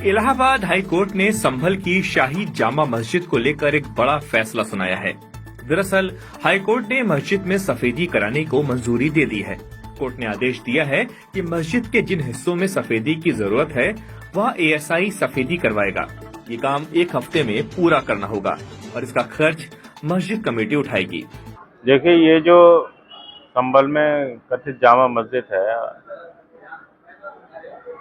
Allahabad high court ने संभल की शाही जामा मस्जिद को लेकर एक बड़ा फैसला सुनाया है। दरअसल हाई कोर्ट ने मस्जिद में सफेदी कराने को मंजूरी दे दी है। कोर्ट ने आदेश दिया है कि मस्जिद के जिन हिस्सों में सफेदी की जरूरत है वह एएसआई सफेदी करवाएगा। ये काम 1 हफ्ते में पूरा करना होगा और इसका खर्च मस्जिद कमेटी उठाएगी। देखिए, ये जो संभल में कथित जामा मस्जिद है,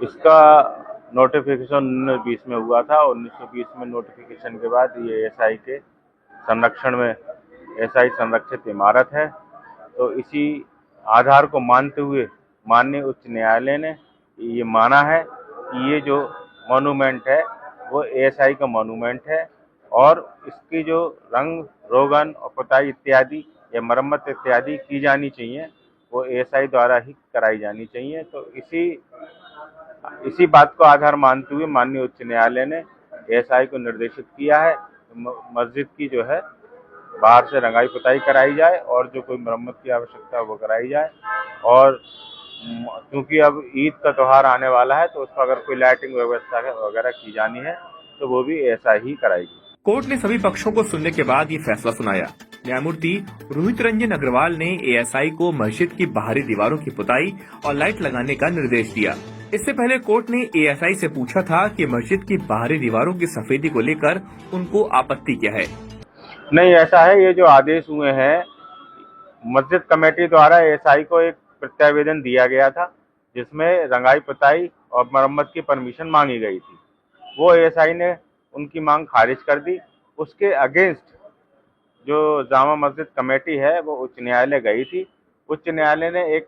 इसका नोटिफिकेशन 1920 में हुआ था। 1920 में नोटिफिकेशन के बाद ये एएसआई के संरक्षण में एएसआई संरक्षित इमारत है। तो इसी आधार को मानते हुए माननीय उच्च न्यायालय ने ये माना है कि ये जो मॉन्यूमेंट है वो एएसआई का मॉन्यूमेंट है और इसकी जो रंग रोगन और पुताई इत्यादि या मरम्मत इत्यादि की जानी चाहिए वो एएसआई द्वारा ही कराई जानी चाहिए। तो इसी बात को आधार मानते हुए माननीय उच्च न्यायालय ने एएसआई को निर्देशित किया है मस्जिद की जो है बाहर से रंगाई पुताई कराई जाए और जो कोई मरम्मत की आवश्यकता है वो कराई जाए। और क्योंकि अब ईद का त्यौहार आने वाला है तो उसका अगर कोई लाइटिंग व्यवस्था वगैरह की जानी है तो वो भी एएसआई ही कराएगी। कोर्ट ने सभी पक्षों को सुनने के बाद ये फैसला सुनाया। न्यायमूर्ति रोहित रंजन अग्रवाल ने एएसआई को मस्जिद की बाहरी दीवारों की पुताई और लाइट लगाने का निर्देश दिया। इससे पहले कोर्ट ने एएसआई से पूछा था कि मस्जिद की बाहरी दीवारों की सफेदी को लेकर उनको आपत्ति क्या है। नहीं, ऐसा है, ये जो आदेश हुए हैं मस्जिद कमेटी द्वारा एएसआई को एक प्रत्यावेदन दिया गया था जिसमें रंगाई पुताई और मरम्मत की परमिशन मांगी गई थी। वो एएसआई ने उनकी मांग खारिज कर दी। उसके अगेंस्ट जो जामा मस्जिद कमेटी है वो उच्च न्यायालय गई थी। उच्च न्यायालय ने एक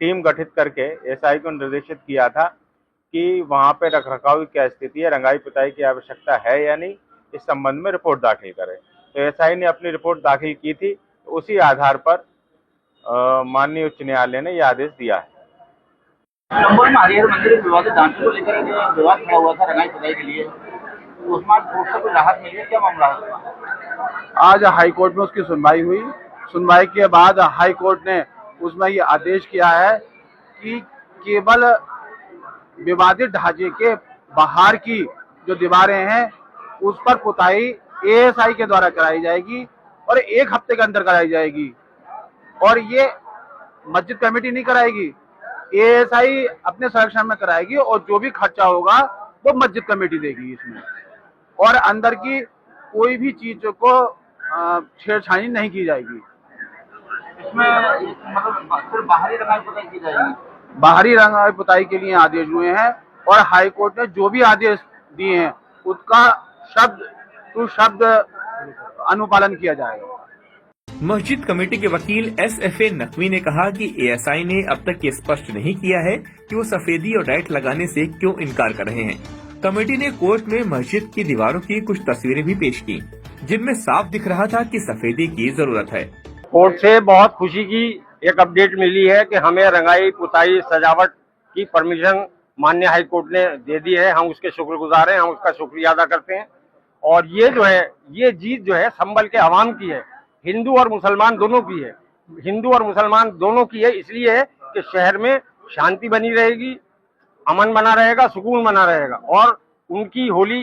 टीम गठित करके एएसआई को निर्देशित किया था कि वहाँ पे रखरखाव की क्या स्थिति है, रंगाई पुताई की आवश्यकता है या नहीं, इस संबंध में रिपोर्ट दाखिल करें। तो एएसआई ने अपनी रिपोर्ट दाखिल की थी। तो उसी आधार पर माननीय उच्च न्यायालय ने यह आदेश दिया है। संभल में हरिहर मंदिर विवादित ढांचे को लेकर विवाद खड़ा हुआ था रंगाई पुताई के लिए, तो उसमें कोर्ट से कोई राहत मिली है, क्या मामला है? आज हाई कोर्ट में उसकी सुनवाई हुई। सुनवाई के बाद हाई कोर्ट ने उसमें ये आदेश किया है कि केवल विवादित ढांचे के बाहर की जो दीवारें हैं उस पर पुताई एएसआई के द्वारा कराई जाएगी और 1 हफ्ते के अंदर कराई जाएगी और ये मस्जिद कमेटी नहीं कराएगी, एएसआई अपने संरक्षण में कराएगी और जो भी खर्चा होगा वो मस्जिद कमेटी देगी इसमें। और अंदर की कोई भी चीज को छेड़छाड़ी नहीं की जाएगी। इसमें मतलब सिर्फ बाहरी रंगाई पुताई की जाएगी। बाहरी रंगाई पुताई के लिए आदेश हुए हैं और हाई कोर्ट ने जो भी आदेश दिए हैं उसका शब्द टू शब्द अनुपालन किया जाएगा। मस्जिद कमेटी के वकील SFA नकवी ने कहा कि एएसआई ने अब तक ये स्पष्ट नहीं किया है कि वो सफेदी और लाइट लगाने से क्यों इनकार कर रहे हैं। कमेटी ने कोर्ट में मस्जिद की दीवारों की कुछ तस्वीरें भी पेश की जिनमें साफ दिख रहा था कि सफेदी की जरूरत है। कोर्ट से बहुत खुशी की एक अपडेट मिली है कि हमें रंगाई पुताई सजावट की परमिशन माननीय हाई कोर्ट ने दे दी है। हम उसके शुक्रगुजार हैं, हम उसका शुक्रिया अदा करते हैं। और ये जो है ये जीत जो है संभल के अवाम की है, हिंदू और मुसलमान दोनों की है। हिंदू और मुसलमान दोनों की है, इसलिए है कि शहर में शांति बनी रहेगी, अमन बना रहेगा, सुकून बना रहेगा और उनकी होली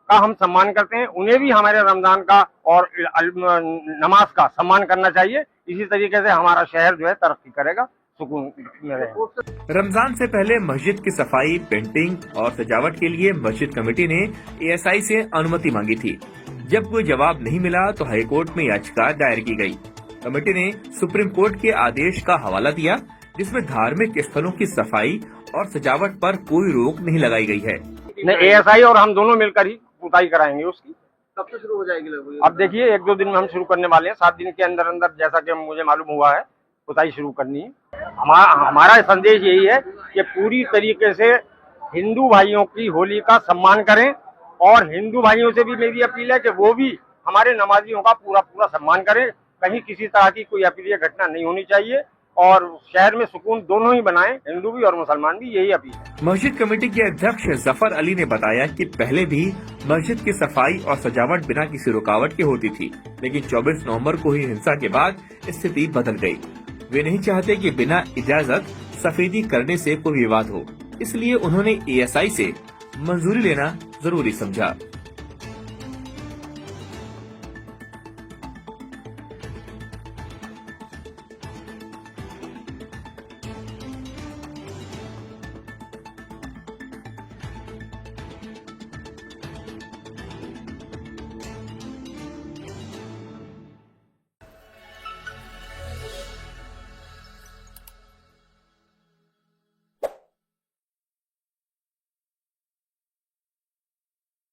का हम सम्मान करते हैं। उन्हें भी हमारे रमजान का और नमाज का सम्मान करना चाहिए। इसी तरीके से हमारा शहर जो है तरक्की करेगा, सुकून में रहेगा। रमजान से पहले मस्जिद की सफाई, पेंटिंग और सजावट के लिए मस्जिद कमेटी ने एएसआई से अनुमति मांगी थी। जब कोई जवाब नहीं मिला तो हाई कोर्ट में याचिका दायर की गई। कमेटी ने सुप्रीम कोर्ट के आदेश का हवाला दिया जिसमें धार्मिक स्थलों की सफाई और सजावट पर कोई रोक नहीं लगाई गई है। एएसआई और हम दोनों मिलकर ही पुताई कराएंगे उसकी। कब से शुरू हो जाएगी लगभग? अब देखिए 1-2 दिन में हम शुरू करने वाले हैं। 7 दिन के अंदर अंदर जैसा कि मुझे मालूम हुआ है पुताई शुरू करनी है। हमारा संदेश यही है कि पूरी तरीके से हिंदू भाइयों की होली का सम्मान करें और हिंदू भाइयों से भी मेरी अपील है कि वो भी हमारे नमाजियों का पूरा सम्मान करें। कहीं किसी तरह की कोई अप्रिय घटना नहीं होनी चाहिए और शहर में सुकून दोनों ही बनाएं, हिंदू भी और मुसलमान भी, यही अपील है। मस्जिद कमेटी के अध्यक्ष जफर अली ने बताया कि पहले भी मस्जिद की सफाई और सजावट बिना किसी रुकावट के होती थी, लेकिन 24 नवंबर को ही हिंसा के बाद स्थिति बदल गई। वे नहीं चाहते कि बिना इजाजत सफेदी करने से कोई विवाद हो, इसलिए उन्होंने एएसआई से मंजूरी लेना जरूरी समझा।